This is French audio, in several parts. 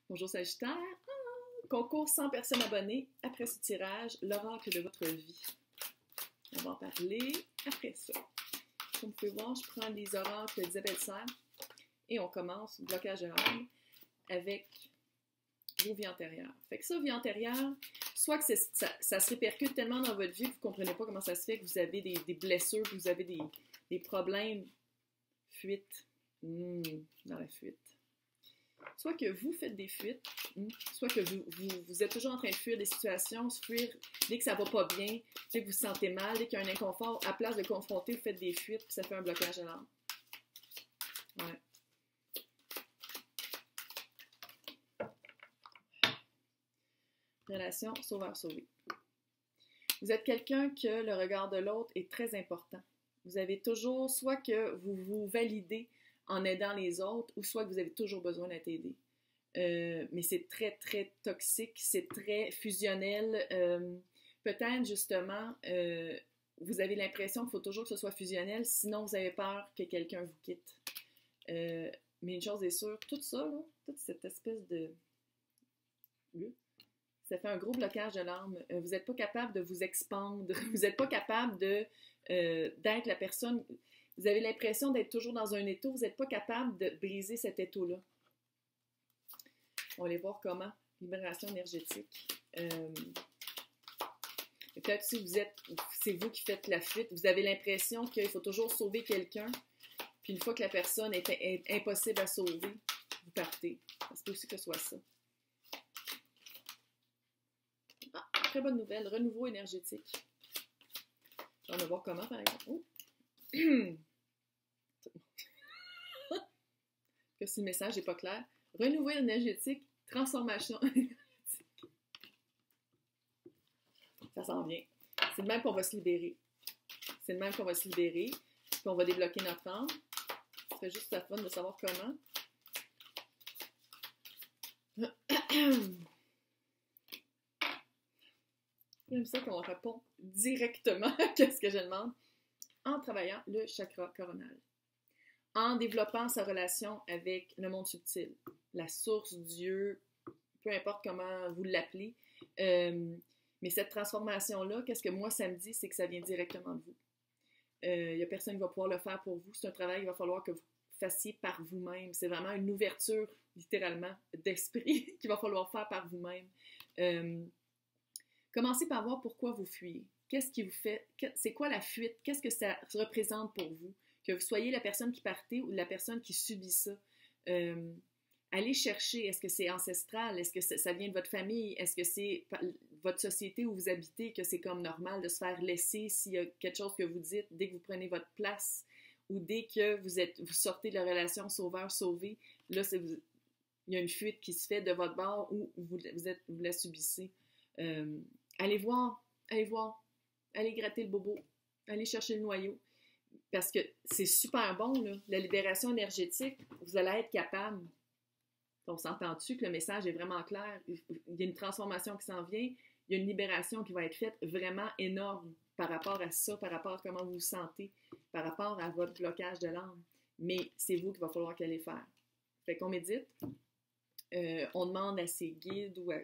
Bonjour Sagittaire. Concours 100 personnes abonnées. Après ce tirage, l'oracle de votre vie. On va en parler après ça. Comme vous pouvez voir, je prends les oracles d'Isabelle Serre et on commence, blocage de l'âme, avec vos vies antérieures. Fait que ça, vie antérieure, soit que ça se répercute tellement dans votre vie que vous ne comprenez pas comment ça se fait, que vous avez des blessures, que vous avez des problèmes. Fuite. Dans la fuite. Soit que vous faites des fuites, soit que vous êtes toujours en train de fuir des situations, fuir dès que ça va pas bien, dès que vous vous sentez mal, dès qu'il y a un inconfort, à place de confronter, vous faites des fuites, puis ça fait un blocage de l'âme. Ouais. Relation sauveur-sauvé. Vous êtes quelqu'un que le regard de l'autre est très important. Vous avez toujours, soit que vous vous validez en aidant les autres, ou soit que vous avez toujours besoin d'être aidé. Mais c'est très, très toxique, c'est très fusionnel. Peut-être, justement, vous avez l'impression qu'il faut toujours que ce soit fusionnel, sinon vous avez peur que quelqu'un vous quitte. Mais une chose est sûre, tout ça, là, toute cette espèce de... Ça fait un gros blocage de l'âme. Vous n'êtes pas capable de vous expandre. Vous n'êtes pas capable d'être la personne... Vous avez l'impression d'être toujours dans un étau. Vous n'êtes pas capable de briser cet étau-là. On va aller voir comment. Libération énergétique. Peut-être si c'est vous qui faites la fuite, vous avez l'impression qu'il faut toujours sauver quelqu'un. Puis une fois que la personne est impossible à sauver, vous partez. C'est peut aussi que ce soit ça. Très bonne nouvelle, renouveau énergétique. On va voir comment, par exemple. Oh. Que si le message n'est pas clair. Renouveau énergétique, transformation énergétique. Ça s'en vient. C'est de même qu'on va se libérer. C'est de même qu'on va se libérer. Puis on va débloquer notre âme. Ça fait juste la fun de savoir comment. J'aime ça qu'on répond directement à ce que je demande en travaillant le chakra coronal, en développant sa relation avec le monde subtil, la source, Dieu, peu importe comment vous l'appelez. Mais cette transformation-là, qu'est-ce que moi ça me dit, c'est que ça vient directement de vous. Il n'y a personne qui va pouvoir le faire pour vous. C'est un travail qu'il va falloir que vous fassiez par vous-même. C'est vraiment une ouverture, littéralement, d'esprit qu'il va falloir faire par vous-même. Commencez par voir pourquoi vous fuyez. Qu'est-ce qui vous fait... C'est quoi la fuite? Qu'est-ce que ça représente pour vous? Que vous soyez la personne qui partez ou la personne qui subit ça. Allez chercher. Est-ce que c'est ancestral? Est-ce que ça vient de votre famille? Est-ce que c'est votre société où vous habitez que c'est comme normal de se faire laisser s'il y a quelque chose que vous dites dès que vous prenez votre place ou dès que vous sortez de la relation sauveur-sauvé? Là, il y a une fuite qui se fait de votre bord ou vous la subissez. Allez voir, allez gratter le bobo, allez chercher le noyau, parce que c'est super bon, là. La libération énergétique, vous allez être capable. On s'entend-tu que le message est vraiment clair? Il y a une transformation qui s'en vient, il y a une libération qui va être faite vraiment énorme par rapport à ça, par rapport à comment vous vous sentez, par rapport à votre blocage de l'âme. Mais c'est vous qu'il va falloir qu'elle les faire. Fait qu'on médite, on demande à ses guides ou à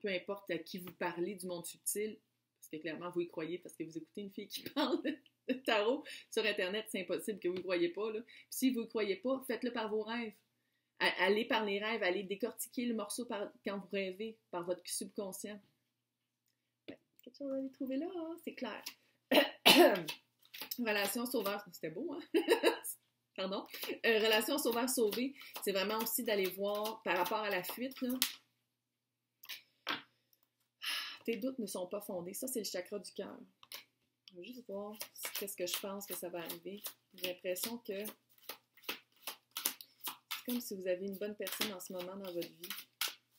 peu importe à qui vous parlez du monde subtil, parce que clairement, vous y croyez parce que vous écoutez une fille qui parle de tarot sur Internet, c'est impossible que vous y croyez pas, là. Puis si vous y croyez pas, faites-le par vos rêves. Allez par les rêves, allez décortiquer le morceau quand vous rêvez, par votre subconscient. Quelque chose à aller trouver là, hein? C'est clair. Relation sauveur, c'était beau, hein? Pardon. Relation sauveur-sauvé, c'est vraiment aussi d'aller voir par rapport à la fuite, là. Tes doutes ne sont pas fondés. Ça, c'est le chakra du cœur. Je vais juste voir qu'est-ce que je pense que ça va arriver. J'ai l'impression que c'est comme si vous avez une bonne personne en ce moment dans votre vie.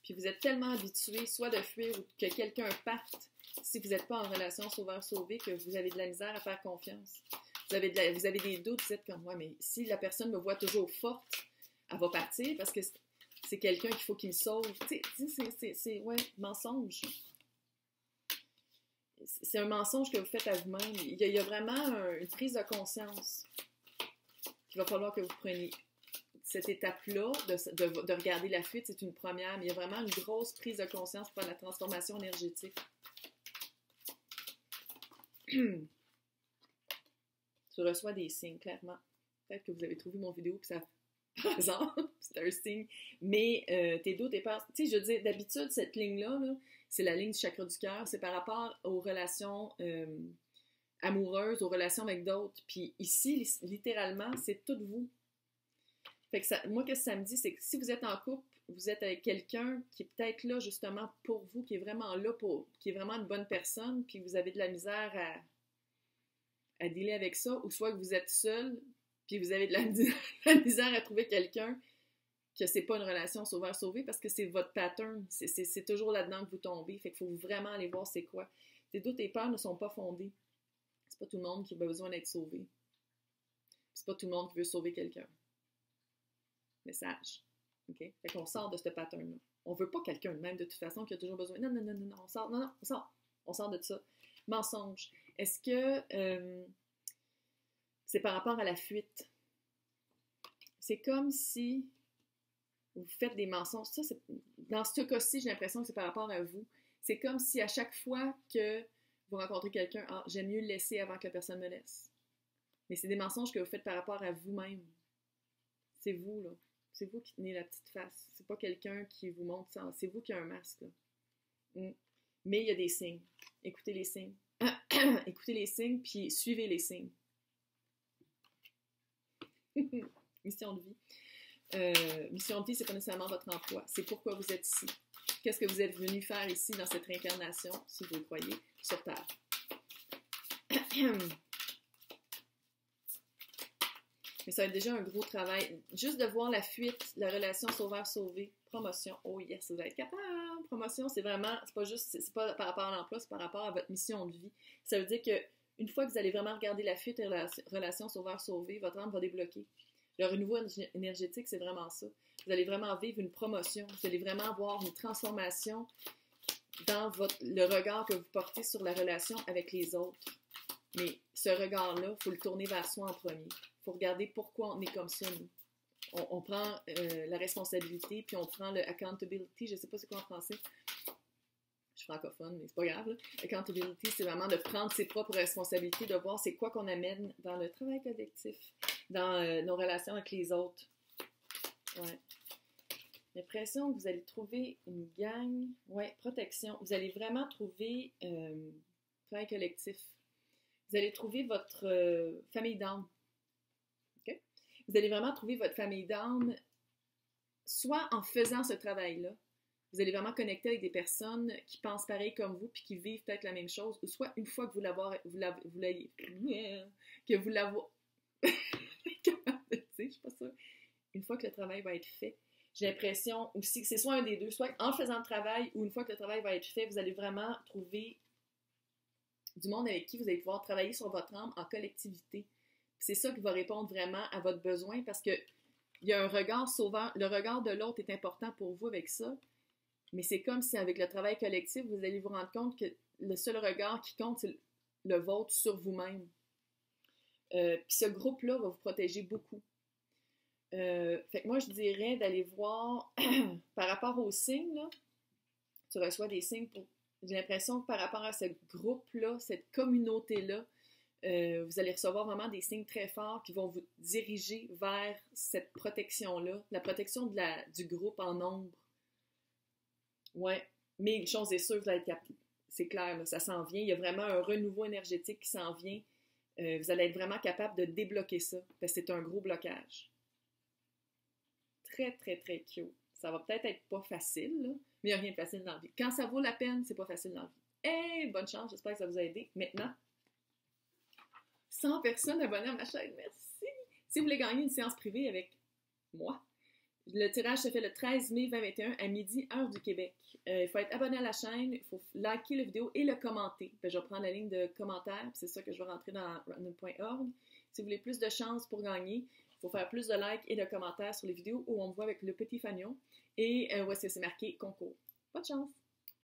Puis vous êtes tellement habitué, soit de fuir ou que quelqu'un parte, si vous n'êtes pas en relation sauveur-sauvé, que vous avez de la misère à faire confiance. Vous avez des doutes, vous êtes comme moi, mais si la personne me voit toujours forte, elle va partir parce que c'est quelqu'un qu'il faut qu'il me sauve. Tu sais, c'est mensonge. C'est un mensonge que vous faites à vous-même. Il y a vraiment une prise de conscience qu'il va falloir que vous preniez. cette étape-là de regarder la fuite, c'est une première, mais il y a vraiment une grosse prise de conscience pour la transformation énergétique. Tu reçois des signes, clairement. Peut-être que vous avez trouvé mon vidéo, puis ça par exemple, c'est un signe. Mais tes doutes, tes peurs, tu sais, je veux dire, d'habitude, cette ligne-là, là, c'est la ligne du chakra du cœur, c'est par rapport aux relations amoureuses, aux relations avec d'autres. Puis ici, littéralement, c'est tout vous. Fait que ça, moi, qu'est-ce que ça me dit, c'est que si vous êtes en couple, vous êtes avec quelqu'un qui est peut-être là justement pour vous, qui est vraiment là pour, qui est vraiment une bonne personne, puis vous avez de la misère à dealer avec ça, ou soit que vous êtes seul, puis vous avez de la misère à trouver quelqu'un que c'est pas une relation sauveur-sauvé parce que c'est votre pattern, c'est toujours là-dedans que vous tombez, fait qu'il faut vraiment aller voir c'est quoi. Tes doutes et peurs ne sont pas fondés. C'est pas tout le monde qui a besoin d'être sauvé. C'est pas tout le monde qui veut sauver quelqu'un. Message. OK? Fait qu'on sort de ce pattern-là. On veut pas quelqu'un de même de toute façon qui a toujours besoin. Non, on sort. Non, on sort. On sort de ça. Mensonge. Est-ce que c'est par rapport à la fuite? C'est comme si vous faites des mensonges. Ça, dans ce cas-ci, j'ai l'impression que c'est par rapport à vous. C'est comme si à chaque fois que vous rencontrez quelqu'un, ah, j'aime mieux le laisser avant que la personne me laisse. Mais c'est des mensonges que vous faites par rapport à vous-même. C'est vous, là. C'est vous qui tenez la petite face. C'est pas quelqu'un qui vous montre ça. C'est vous qui avez un masque, là. Mais il y a des signes. Écoutez les signes. Écoutez les signes, puis suivez les signes. Mission de vie. Mission de vie, c'est pas nécessairement votre emploi. C'est pourquoi vous êtes ici. Qu'est-ce que vous êtes venu faire ici dans cette réincarnation, si vous le croyez, sur Terre. Mais ça va être déjà un gros travail. Juste de voir la fuite, la relation sauveur-sauvé, promotion. Oh yes, vous allez être capable. Promotion, c'est vraiment, c'est pas juste, c'est pas par rapport à l'emploi, c'est par rapport à votre mission de vie. Ça veut dire que une fois que vous allez vraiment regarder la fuite et la relation sauveur-sauvé, votre âme va débloquer. Le renouveau énergétique, c'est vraiment ça. Vous allez vraiment vivre une promotion. Vous allez vraiment avoir une transformation dans le regard que vous portez sur la relation avec les autres. Mais ce regard-là, il faut le tourner vers soi en premier. Il faut regarder pourquoi on est comme ça, nous. On prend la responsabilité, puis on prend le accountability, je ne sais pas c'est quoi en français. Je suis francophone, mais c'est pas grave. Là. Accountability, c'est vraiment de prendre ses propres responsabilités, de voir c'est quoi qu'on amène dans le travail collectif, dans nos relations avec les autres. Ouais. L'impression que vous allez trouver une gang, ouais, protection. Vous allez vraiment trouver travail collectif. Vous allez trouver votre famille d'âme. Okay? Vous allez vraiment trouver votre famille d'âme, soit en faisant ce travail-là, vous allez vraiment connecter avec des personnes qui pensent pareil comme vous puis qui vivent peut-être la même chose, ou soit une fois que je suis pas sûre. Une fois que le travail va être fait, j'ai l'impression aussi que c'est soit un des deux, soit en faisant le travail ou une fois que le travail va être fait, vous allez vraiment trouver du monde avec qui vous allez pouvoir travailler sur votre âme en collectivité. C'est ça qui va répondre vraiment à votre besoin parce que il y a un regard sauveur, le regard de l'autre est important pour vous avec ça, mais c'est comme si avec le travail collectif, vous allez vous rendre compte que le seul regard qui compte, c'est le vôtre sur vous-même. Puis ce groupe-là va vous protéger beaucoup. Fait que moi, je dirais d'aller voir par rapport aux signes, là, tu reçois des signes pour... J'ai l'impression que par rapport à ce groupe-là, cette communauté-là, vous allez recevoir vraiment des signes très forts qui vont vous diriger vers cette protection-là, la protection du groupe en nombre. Ouais, mais une chose est sûre, vous allez être capable. C'est clair, là, ça s'en vient. Il y a vraiment un renouveau énergétique qui s'en vient. Vous allez être vraiment capable de débloquer ça, parce que c'est un gros blocage. Très, très, très cute. Ça va peut-être être pas facile, là, mais il n'y a rien de facile dans la vie. Quand ça vaut la peine, c'est pas facile dans la vie. Hey, bonne chance, j'espère que ça vous a aidé. Maintenant, 100 personnes abonnées à ma chaîne, merci! Si vous voulez gagner une séance privée avec moi, le tirage se fait le 13 mai 2021 à midi, heure du Québec. Il faut être abonné à la chaîne, il faut liker la vidéo et le commenter. Je vais prendre la ligne de commentaires, c'est ça que je vais rentrer dans random.org. Si vous voulez plus de chances pour gagner, il faut faire plus de likes et de commentaires sur les vidéos où on me voit avec le petit fanion et où est-ce que c'est marqué concours. Bonne chance!